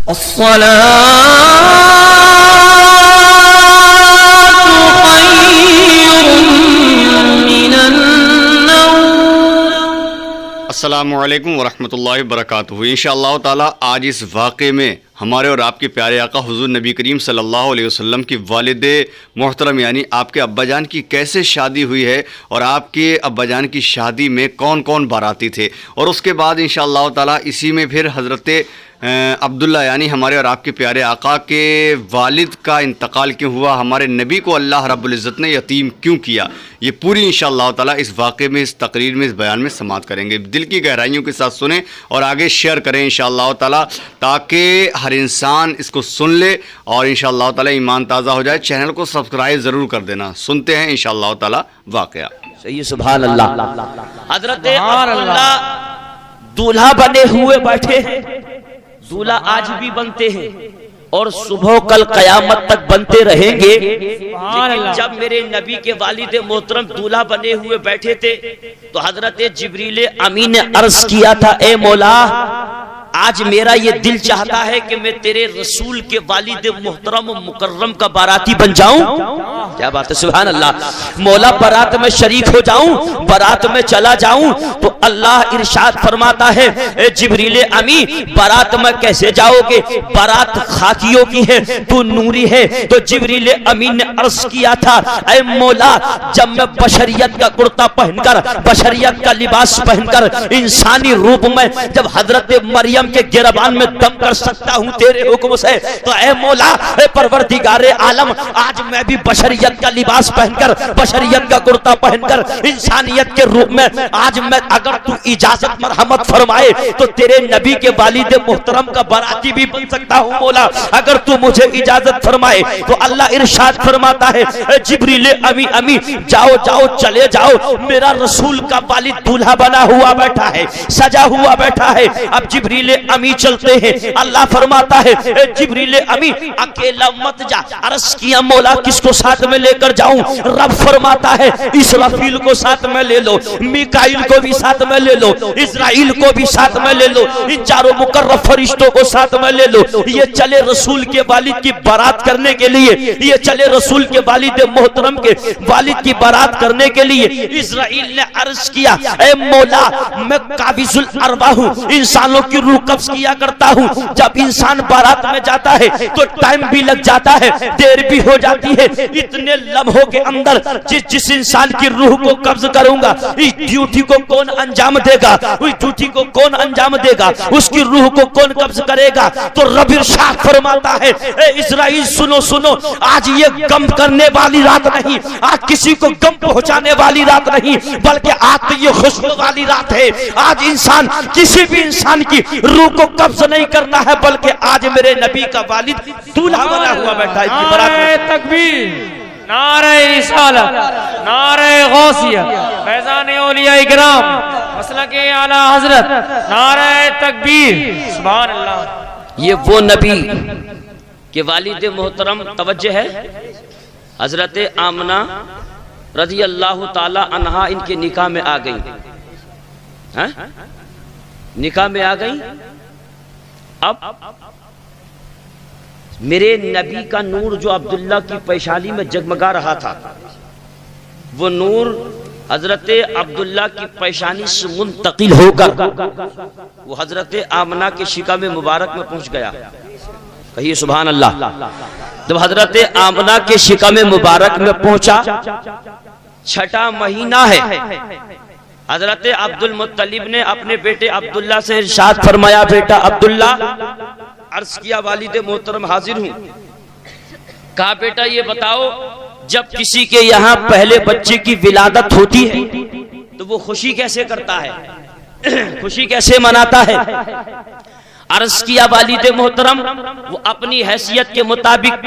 السلام علیکم ورحمۃ اللہ وبرکاتہ۔ انشاءاللہ تعالی آج اس واقعے میں ہمارے اور آپ کے پیارے آقا حضور نبی کریم صلی اللہ علیہ وسلم کی والد محترم یعنی آپ کے ابا جان کی کیسے شادی ہوئی ہے اور آپ کے ابا جان کی شادی میں کون کون باراتی تھے، اور اس کے بعد انشاءاللہ تعالی اسی میں پھر حضرت عبداللہ یعنی ہمارے اور آپ کے پیارے آقا کے والد کا انتقال کیوں ہوا، ہمارے نبی کو اللہ رب العزت نے یتیم کیوں کیا، یہ پوری انشاءاللہ تعالی اس واقعے میں، اس تقریر میں، اس بیان میں سماعت کریں گے۔ دل کی گہرائیوں کے ساتھ سنیں اور آگے شیئر کریں انشاءاللہ تعالی، تاکہ ہر انسان اس کو سن لے اور انشاءاللہ تعالی ایمان تازہ ہو جائے۔ چینل کو سبسکرائب ضرور کر دینا۔ سنتے ہیں انشاءاللہ تعالی واقعہ۔ صحیح، سبحان اللہ۔ حضرت عبداللہ دولہا بنے ہوئے بیٹھے ہیں، دولہا آج بھی بنتے ہیں اور صبح کل قیامت تک بنتے رہیں گے، لیکن جب میرے نبی کے والد محترم دولہا بنے ہوئے بیٹھے تھے تو حضرت جبریل امین نے عرض کیا تھا، اے مولا آج میرا یہ دل چاہتا ہے کہ میں تیرے رسول کے والد محترم و مکرم کا باراتی بن جاؤں۔ کیا بات ہے، سبحان اللہ۔ مولا بارات میں شریک ہو جاؤں، بارات میں چلا جاؤں تو اللہ ارشاد فرماتا ہے، اے جبریل امی بارات میں کیسے جاؤ گے، بارات خاکیوں کی ہے، تو نوری ہے۔ تو جبریل امین نے عرض کیا تھا، اے مولا جب میں بشریت کا کرتا پہن کر، بشریت کا لباس پہن کر، انسانی روپ میں جب حضرت مریم کے گربان میں دم کر سکتا ہوں تیرے حکم سے، تو اے مولا اے پروردگار عالم آج میں بھی بشریت کا لباس پہن کر، بشریت کا کرتا پہن کر، انسانیت کے روپ میں آج میں اگر تو اجازت مرحمت فرمائے تو تیرے نبی کے والد محترم کا باراتی بھی بن سکتا ہوں مولا، اگر تو مجھے اجازت فرمائے۔ تو اللہ ارشاد فرماتا ہے، اے جبریل امی جاؤ جاؤ چلے جاؤ، میرا رسول کا والد دولہا بنا ہوا بیٹھا ہے، سجا ہوا بیٹھا ہے۔ اب جبریل امی چلتے ہیں، اللہ فرماتا ہے، اے جبریل امی اکیلا مت جا۔ عرض کیا مولا کس کو ساتھ میں لے کر جاؤں؟ رب فرماتا ہے اسرافیل کو ساتھ میں لے لو، میکائیل کو بھی ساتھ میں لے لو، اسرائیل کو بھی ساتھ میں لے لو، ان چاروں مقرب فرشتوں کو ساتھ میں لے لو۔ یہ چلے رسول کے والد کی بارات کرنے کے لیے، یہ چلے رسول کے والد محترم کے والد کی بارات کرنے کے لیے۔ اسرائیل نے عرض کیا، اے مولا میں قابض الارواح ہوں، انسانوں کی روح قبض کیا کرتا ہوں، جب انسان بارات میں جاتا ہے تو ٹائم بھی لگ جاتا ہے، دیر بھی ہو جاتی ہے، اتنے لمحوں کے اندر جس انسان کی روح کو قبض کروں گا اس ڈیوٹی کو کون انجام دے گا، اس ڈیوٹی کو کون انجام دے گا، اس کی روح کو کون قبض کرے گا؟ تو رب ارشاد فرماتا ہے، اے اسرائیل سنو سنو، آج یہ غم کرنے والی رات نہیں، آج کسی کو غم پہنچانے والی رات نہیں، بلکہ آج تو یہ خوشی والی رات ہے۔ آج انسان کسی بھی انسان کی روح کو قبض نہیں کرتا ہے، بلکہ آج میرے نبی کا والد دولہا بنا ہوا بیٹھا ہے۔ نعرہ تکبیر، نعرہ رسالت، نعرہ غوثیہ، فیضان اولیاء اکرام، مسلک اعلی حضرت، نعرہ تکبیر، سبحان اللہ۔ یہ وہ نبی کے والد محترم توجہ ہے، حضرت آمنہ رضی اللہ تعالی عنہا ان کے نکاح میں آ گئی، نکاح میں آ گئی۔ اب میرے نبی کا نور جو عبداللہ کی پیشانی میں جگمگا رہا تھا، وہ نور حضرت عبداللہ کی پیشانی سے منتقل ہو کر وہ حضرت آمنہ کے شکم مبارک میں پہنچ گیا۔ کہیے سبحان اللہ۔ جب حضرت آمنہ کے شکم مبارک میں پہنچا، چھٹا مہینہ ہے، حضرت عبد المطلب نے اپنے بیٹے عبداللہ سے ارشاد فرمایا، بیٹا عبداللہ، عرض کیا والد محترم حاضر ہوں۔ کہا بیٹا یہ بتاؤ، جب کسی کے یہاں پہلے بچے کی ولادت ہوتی ہے تو وہ خوشی کیسے کرتا ہے، خوشی کیسے مناتا ہے؟ عرض کیا والد محترم، وہ اپنی حیثیت کے مطابق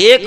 1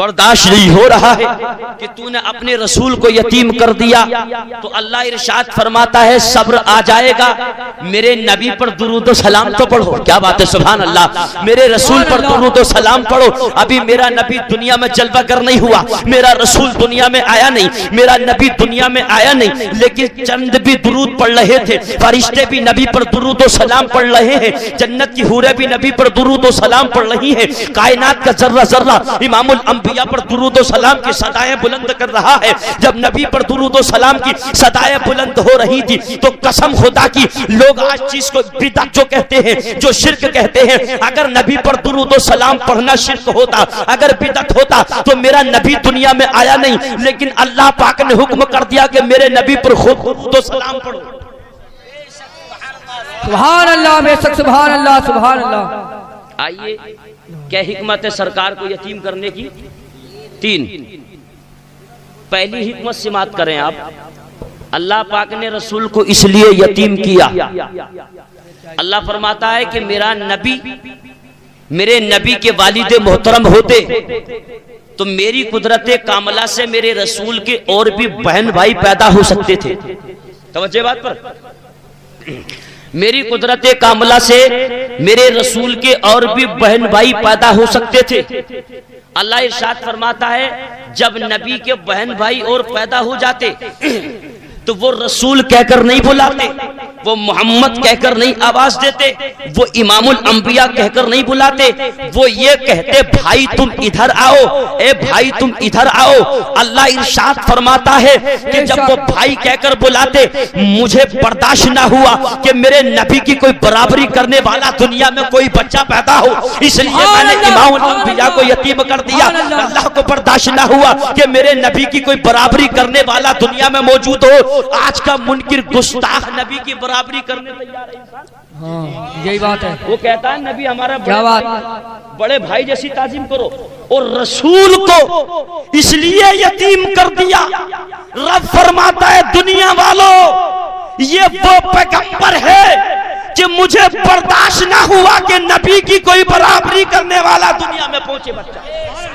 برداشت نہیں ہو رہا ہے کہ تو نے اپنے رسول کو یتیم کر دیا، تو اللہ ارشاد فرماتا ہے صبر آ جائے گا، میرے نبی پر درود و سلام تو پڑھو۔ کیا بات ہے، سبحان اللہ، میرے رسول پر درود و سلام پڑھو۔ ابھی میرا نبی دنیا میں جلوہ گر نہیں ہوا، میرا رسول دنیا میں آیا نہیں، میرا نبی دنیا میں آیا نہیں، لیکن چند بھی درود پڑھ رہے تھے، فرشتے بھی نبی پر درود و سلام پڑھ رہے ہیں، جنت کی حوریں بھی نبی پر درود و سلام پڑھ رہی ہیں، کائنات کا ذرہ ذرہ امام الانبیاء پر درود و سلام کی صدائیں بلند کر رہا ہے۔ جب نبی پر درود و سلام کی صدائیں بلند ہو رہی تھی تو قسم خدا کی لوگ آج چیز کو بدعت جو کہتے ہیں، جو شرک کہتے ہیں، اگر نبی پر درود و سلام پڑھنا شرک ہوتا، اگر بدعت ہوتا تو میرا نبی دنیا میں آیا نہیں، لیکن اللہ پاک نے حکم کر دیا کہ میرے نبی پر خود درود و سلام پڑھو۔ سبحان اللہ، بے شک سبحان اللہ، سبحان اللہ۔ آئیے، کیا حکمت ہے سرکار کو یتیم کرنے کی؟ 3۔ پہلی حکمت سماعت کریں آپ، اللہ پاک نے رسول کو اس لیے یتیم کیا، اللہ فرماتا ہے کہ میرے نبی کے والد محترم ہوتے تو میری قدرت کاملہ سے میرے رسول کے اور بھی بہن بھائی پیدا ہو سکتے تھے۔ توجہ بات پر، میری قدرت کاملہ سے میرے رسول کے اور بھی بہن بھائی پیدا ہو سکتے تھے۔ اللہ ارشاد فرماتا ہے جب نبی کے بہن بھائی اور پیدا ہو جاتے تو وہ رسول کہہ کر نہیں بلاتے، وہ محمد کہہ کر نہیں آواز دیتے، وہ امام الانبیاء کہہ کر نہیں بلاتے، وہ یہ کہتے بھائی تم ادھر آؤ، اے بھائی تم ادھر آؤ۔ اللہ ارشاد فرماتا ہے کہ جب وہ بھائی کہہ کر بلاتے، مجھے برداشت نہ ہوا کہ میرے نبی کی کوئی برابری کرنے والا دنیا میں کوئی بچہ پیدا ہو، اس لیے میں نے امام الانبیاء کو یتیم کر دیا۔ اللہ کو برداشت نہ ہوا کہ میرے نبی کی کوئی برابری کرنے والا دنیا میں موجود ہو۔ آج کا منکر گستاخ نبی کی برابری کرنے تیار ہے، ہاں یہی بات ہے، وہ کہتا ہے نبی ہمارا کیا بات، بڑے بھائی جیسی تعظیم کرو، اور رسول کو اس لیے یتیم کر دیا۔ رب فرماتا ہے دنیا والوں، یہ وہ پیغمبر ہے کہ مجھے برداشت نہ ہوا کہ نبی کی کوئی برابری کرنے والا دنیا میں پہنچے بچہ۔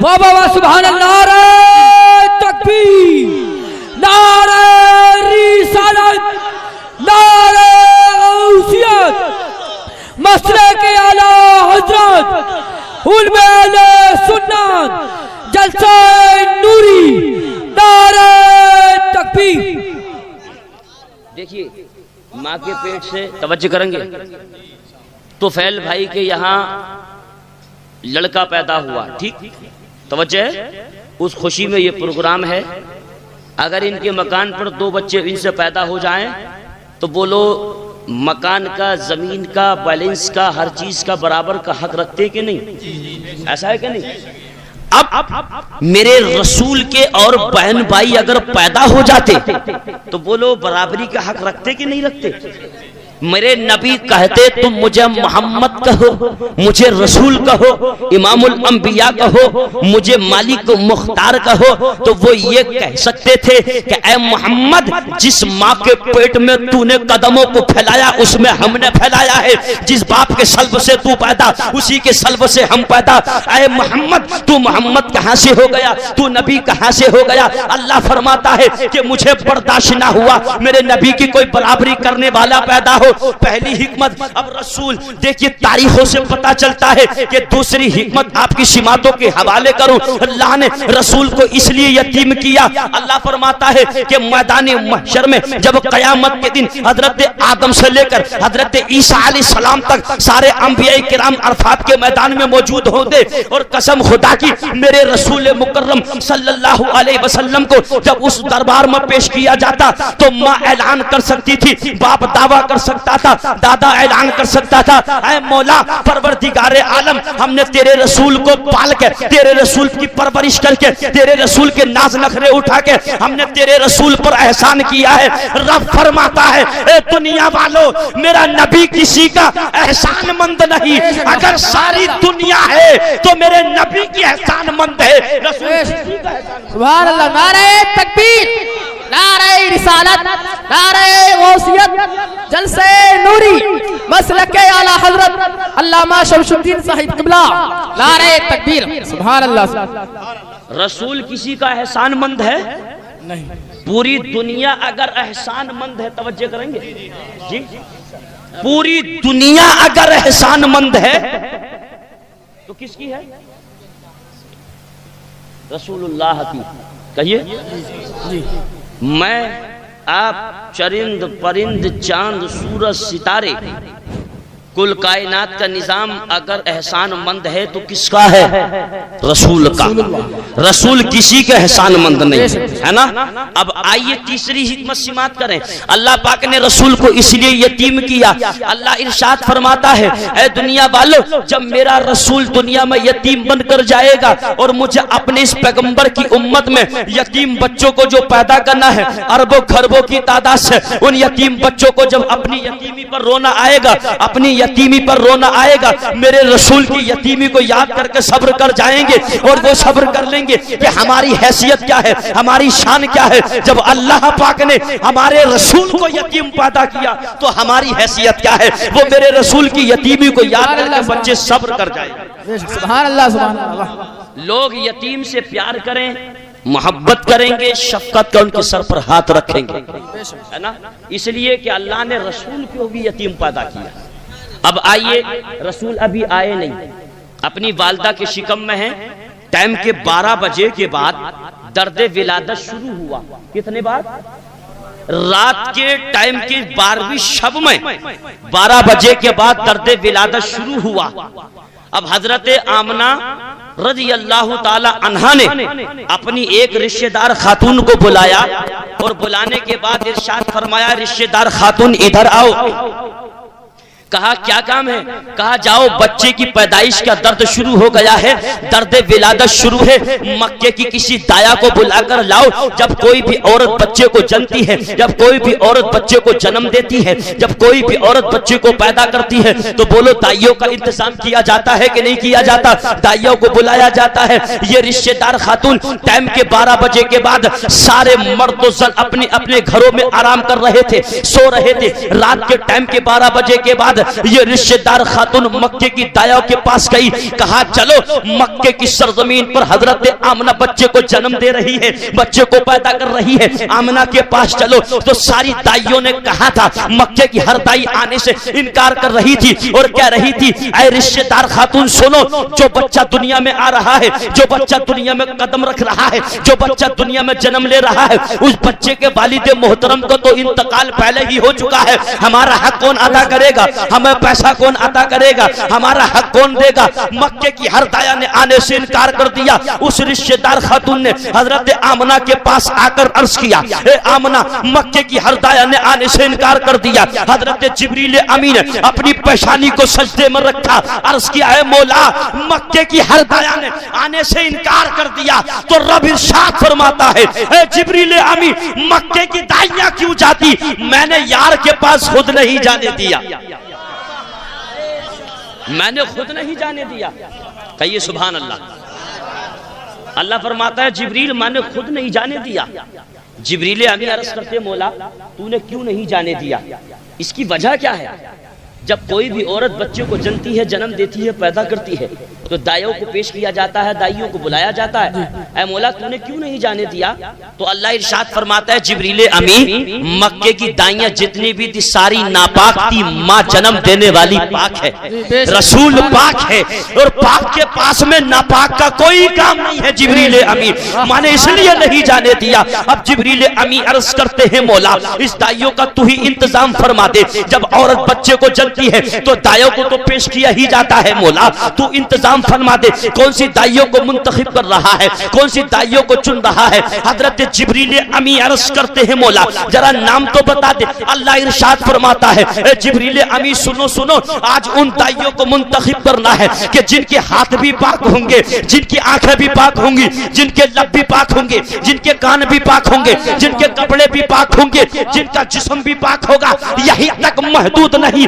واہ واہ واہ، سبحان اللہ، نعرہ تکبیر، نعرہ رسالت، نعرہ غوثیت، مسلک اعلیٰ حضرت، علماء اہل سنت، جلسہ نوری، نعرہ تکبیر۔ دیکھیے ماں کے پیٹ سے توجہ کریں گے تو فیل بھائی کے یہاں لڑکا پیدا ہوا، ٹھیک، توجہ ہے، اس خوشی میں یہ پروگرام ہے۔ اگر ان کے مکان پر 2 بچے ان سے پیدا ہو جائیں تو بولو مکان کا، زمین کا، بیلنس کا، ہر چیز کا برابر کا حق رکھتے کہ نہیں؟ ایسا ہے کہ نہیں؟ اب میرے رسول کے اور بہن بھائی اگر پیدا ہو جاتے تو بولو برابری کا حق رکھتے کہ نہیں رکھتے؟ میرے نبی کہتے تم مجھے محمد کہو، مجھے رسول کہو، امام الانبیاء کہو، مجھے مالک مختار کہو، تو وہ یہ کہہ سکتے تھے کہ اے محمد جس ماں کے پیٹ میں تو نے قدموں کو پھیلایا اس میں ہم نے پھیلایا ہے، جس باپ کے سلب سے تو پیدا اسی کے سلب سے ہم پیدا، اے محمد تو محمد کہاں سے ہو گیا، تو نبی کہاں سے ہو گیا؟ اللہ فرماتا ہے کہ مجھے برداشت نہ ہوا میرے نبی کی کوئی برابری کرنے والا پیدا ہو۔ پہلی حکمت۔ اب رسول دیکھیے تاریخوں سے پتا چلتا ہے کہ دوسری حکمت آپ کی سماعتوں کے حوالے کروں، اللہ نے رسول کو اس لیے یتیم کیا۔ اللہ فرماتا ہے کہ میدان محشر میں جب قیامت کے دن حضرت آدم سے لے کر حضرت عیسیٰ علیہ السلام تک سارے انبیاء کرام عرفات کے میدان میں موجود ہوتے، اور قسم خدا کی میرے رسول مکرم صلی اللہ علیہ وسلم کو جب اس دربار میں پیش کیا جاتا تو ماں اعلان کر سکتی تھی، باپ دعویٰ کر سکتا تھا، دادا اعلان کر سکتا تھا، اے مولا پروردگار عالم ہم نے تیرے رسول کو پال کے، تیرے رسول کی پرورش کر کے، تیرے رسول کے ناز نخرے اٹھا کے ہم نے تیرے رسول پر احسان کیا ہے۔ رب فرماتا ہے اے دنیا والو میرا نبی کسی کا احسان مند نہیں، اگر ساری دنیا ہے تو میرے نبی کی احسان مند ہے۔ سبحان اللہ، نعرہ تکبیر، نعرہ رسالت، نعرہ غوثیت، جلسہ نوری، مسلک اعلیٰ حضرت علامہ شمس الدین صاحب قبلہ، نعرہ تکبیر، سبحان اللہ۔ رسول کسی کا احسان مند ہے نہیں. پوری دنیا اگر احسان مند ہے, توجہ کریں گے جی, پوری دنیا اگر احسان مند ہے تو کس کی ہے؟ رسول اللہ کی. کہیے میں آپ چرند پرند چاند سورج ستارے کل کائنات کا نظام اگر احسان مند ہے تو کس کا ہے؟ رسول کا. رسول کسی کا احسان مند نہیں ہے نا. اب آئیے تیسری حکمت سماعت کریں. اللہ پاک نے رسول کو اس لیے یتیم کیا. اللہ ارشاد فرماتا ہے اے دنیا والو, جب میرا رسول دنیا میں یتیم بن کر جائے گا اور مجھے اپنے اس پیغمبر کی امت میں یتیم بچوں کو جو پیدا کرنا ہے اربوں خربوں کی تعداد سے, ان یتیم بچوں کو جب اپنی یتیمی پر رونا آئے گا, اپنی یتیمی پر رونا آئے گا, میرے رسول کی یتیمی کو یاد کر کے صبر کر جائیں گے اور وہ صبر کر لیں گے کہ ہماری حیثیت کیا ہے, ہماری شان کیا ہے. جب اللہ پاک نے ہمارے رسول کو یتیم پیدا کیا تو ہماری حیثیت کیا ہے, وہ میرے رسول کی یتیمی کو یاد کر کے بچے صبر کر جائیں گے. سبحان اللہ سبحان اللہ. لوگ یتیم سے پیار کریں, محبت کریں گے, شفقت کا ان کے سر پر ہاتھ رکھیں گے, ہے نا. اس لیے کہ اللہ نے رسول کو بھی یتیم پیدا کیا. اب آئیے, رسول ابھی آئے نہیں, اپنی والدہ کے شکم میں ہیں. ٹائم کے 12 بجے کے بعد درد ولادت شروع ہوا. کتنے بعد؟ رات کے ٹائم کی 12ویں شب میں 12 بجے کے بعد درد ولادت شروع ہوا. اب حضرت آمنہ رضی اللہ تعالی عنہا نے اپنی ایک رشتہ دار خاتون کو بلایا اور بلانے کے بعد ارشاد فرمایا رشتہ دار خاتون ادھر آؤ. کہا کیا کام ہے؟ کہا جاؤ بچے کی پیدائش کا درد شروع ہو گیا ہے, درد ولادت شروع ہے, مکے کی کسی دایا کو بلا کر لاؤ. جب کوئی بھی عورت بچے کو جنتی ہے, جب کوئی بھی عورت بچے کو جنم دیتی ہے, جب کوئی بھی عورت بچے کو پیدا کرتی ہے تو بولو دائیوں کا انتظام کیا جاتا ہے کہ نہیں کیا جاتا؟ دائیوں کو بلایا جاتا ہے. یہ رشتہ دار خاتون ٹائم کے 12 بجے کے بعد سارے مرد و زن اپنے اپنے گھروں میں آرام کر رہے تھے, سو رہے تھے. رات کے ٹائم کے 12 بجے کے بعد یہ رشتہ دار خاتون مکے کی دایا کے پاس گئی. کہا چلو مکے کی سرزمین پر حضرت آمنہ بچے کو جنم دے رہی ہے, بچے کو پیدا کر رہی ہے, آمنہ کے پاس چلو. تو ساری دائیوں نے کہا تھا, مکے کی ہر دائی آنے سے انکار کر رہی تھی اور کہہ رہی تھی اے رشتہ دار خاتون سنو, جو بچہ دنیا میں آ رہا ہے, جو بچہ دنیا میں قدم رکھ رہا ہے, جو بچہ دنیا میں جنم لے رہا ہے, اس بچے کے والد محترم کو تو انتقال پہلے ہی ہو چکا ہے. ہمارا حق کون ادا کرے گا؟ ہمیں پیسہ کون عطا کرے گا؟ ہمارا حق کون دے گا؟ مکے کی ہر دایا نے آنے سے انکار کر دیا. اس رشتہ دار خاتون نے حضرت آمنہ کے پاس آ کر عرض کیا اے آمنہ, مکے کی ہر دایا نے آنے سے انکار کر دیا. حضرت جبریل امین اپنی پیشانی کو سجدے میں رکھا, عرض کیا اے مولا, مکے کی ہر دایا نے آنے سے انکار کر دیا تو رب ارشاد فرماتا ہے اے جبریل امین, مکے کی دائیاں کیوں جاتی؟ میں نے یار کے پاس خود نہیں جانے دیا, میں نے خود نہیں جانے دیا. کہیے سبحان اللہ. اللہ فرماتا ہے جبریل میں نے خود نہیں جانے دیا. جبریل امین عرض کرتے مولا تو نے کیوں نہیں جانے دیا؟ اس کی وجہ کیا ہے؟ جب کوئی بھی عورت بچے کو جنتی ہے, جنم دیتی ہے, پیدا کرتی ہے تو دائیوں کو پیش کیا جاتا ہے, دائیوں کو بلایا جاتا ہے. اے مولا تو نے کیوں نہیں جانے دیا؟ تو اللہ ارشاد فرماتا ہے جبریل امین, مکے کی دائیاں جتنی بھی تھی ساری ناپاک تھی, ماں جنم دینے والی پاک ہے, رسول پاک ہے, اور پاک کے پاس میں ناپاک کا کوئی کام نہیں ہے. جبریل امین ماں نے اس لیے نہیں جانے دیا. اب جبریل امین عرض کرتے ہیں مولا اس دائیوں کا تو ہی انتظام فرما دے. جب عورت بچے کو جنتی ہے تو دائیوں کو تو پیش کیا ہی جاتا ہے, مولا تو انتظام فرما دے کون سی دائیوں کو منتخب کر رہا ہے, کون سی دائیوں کو چن رہا ہے. حضرت جبریل امی عرض کرتے ہیں مولا ذرا نام تو بتا دے. اللہ ارشاد فرماتا ہے اے جبریل امی سنو سنو, آج ان دائیوں کو منتخب کرنا ہے کہ جن کے ہاتھ بھی پاک ہوں گے, جن کی آنکھیں بھی پاک ہوں گی, جن کے لب بھی پاک ہوں گے, جن کے کان بھی پاک ہوں گے, جن کے کپڑے بھی پاک ہوں گے, جن کا جسم بھی پاک ہوگا. یہی تک محدود نہیں,